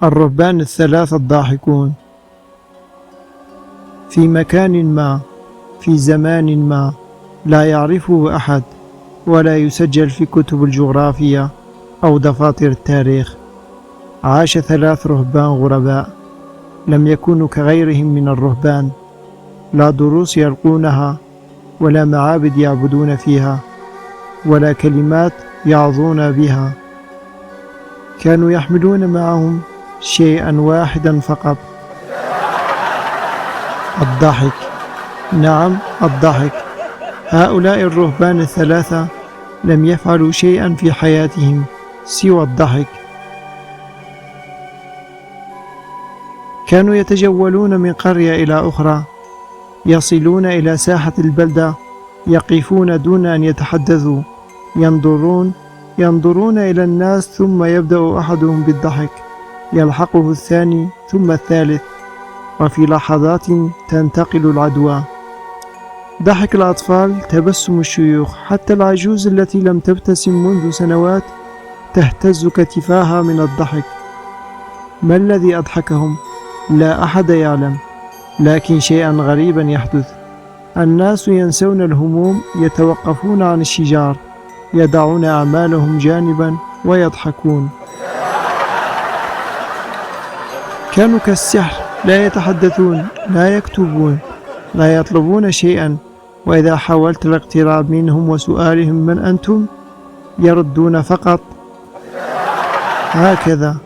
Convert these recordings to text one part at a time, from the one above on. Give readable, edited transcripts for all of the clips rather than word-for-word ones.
الرهبان الثلاثة الضاحكون. في مكان ما، في زمان ما، لا يعرفه أحد، ولا يسجل في كتب الجغرافيا أو دفاتر التاريخ، عاش 3 رهبان غرباء لم يكونوا كغيرهم من الرهبان، لا دروس يلقونها، ولا معابد يعبدون فيها، ولا كلمات يعظون بها. كانوا يحملون معهم شيئا واحدا فقط: الضحك. نعم، الضحك. هؤلاء الرهبان الثلاثة لم يفعلوا شيئا في حياتهم سوى الضحك. كانوا يتجولون من قرية إلى أخرى، يصلون إلى ساحة البلدة، يقفون دون أن يتحدثوا، ينظرون إلى الناس، ثم يبدأ أحدهم بالضحك، يلحقه الثاني ثم الثالث، وفي لحظات تنتقل العدوى. ضحك الأطفال، تبسم الشيوخ، حتى العجوز التي لم تبتسم منذ سنوات تهتز كتفاها من الضحك. ما الذي أضحكهم؟ لا أحد يعلم، لكن شيئا غريبا يحدث: الناس ينسون الهموم، يتوقفون عن الشجار، يضعون أعمالهم جانبا ويضحكون. كانوا كالسحر، لا يتحدثون، لا يكتبون، لا يطلبون شيئا، وإذا حاولت الاقتراب منهم وسؤالهم من أنتم، يردون فقط هكذا.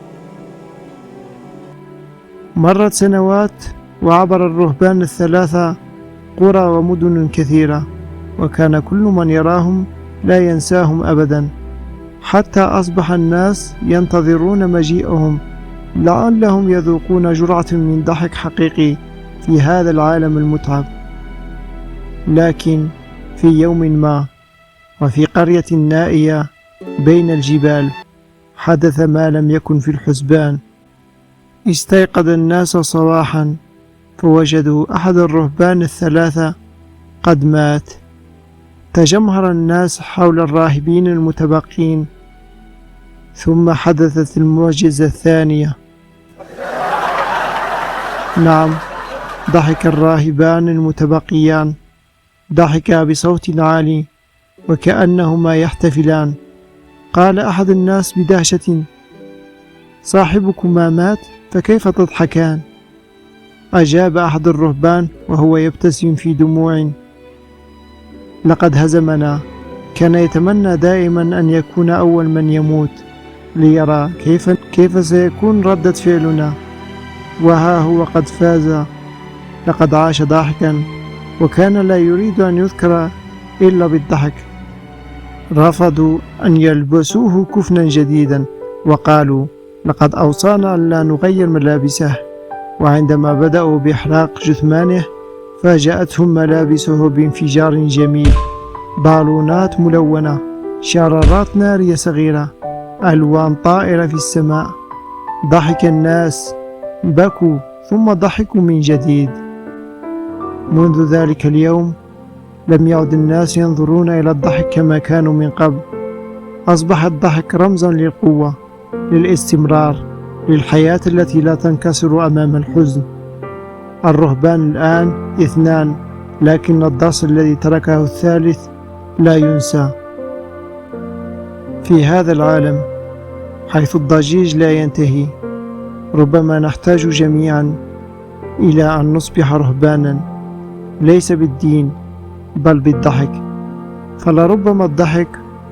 مرت سنوات، وعبر الرهبان الثلاثة قرى ومدن كثيرة، وكان كل من يراهم لا ينساهم أبدا، حتى أصبح الناس ينتظرون مجيئهم لعلهم يذوقون جرعة من ضحك حقيقي في هذا العالم المتعب. لكن في يوم ما، وفي قرية نائية بين الجبال، حدث ما لم يكن في الحسبان. استيقظ الناس صباحا فوجدوا أحد الرهبان الثلاثة قد مات. تجمهر الناس حول الراهبين المتبقين، ثم حدثت المعجزة الثانية. نعم، ضحك الراهبان المتبقيان، ضحكا بصوت عالي وكأنهما يحتفلان. قال أحد الناس بدهشة: صاحبكما مات، فكيف تضحكان؟ أجاب أحد الرهبان وهو يبتسم في دموع: لقد هزمنا. كان يتمنى دائما أن يكون أول من يموت ليرى كيف سيكون ردة فعلنا، وها هو قد فاز. لقد عاش ضاحكا، وكان لا يريد أن يذكر إلا بالضحك. رفضوا أن يلبسوه كفنا جديدا، وقالوا: لقد أوصانا أن لا نغير ملابسه. وعندما بدأوا بإحراق جثمانه، فاجأتهم ملابسه بانفجار جميل: بالونات ملونة، شرارات نارية صغيرة، ألوان طائرة في السماء. ضحك الناس، بكوا، ثم ضحكوا من جديد. منذ ذلك اليوم لم يعد الناس ينظرون إلى الضحك كما كانوا من قبل. أصبح الضحك رمزا للقوة، للاستمرار، للحياة التي لا تنكسر أمام الحزن. الرهبان الآن 2، لكن الدرس الذي تركه الثالث لا ينسى. في هذا العالم حيث الضجيج لا ينتهي، ربما نحتاج جميعا إلى أن نصبح رهبانا، ليس بالدين بل بالضحك. فلربما الضحك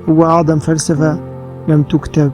هو أعظم فلسفة لم تكتب.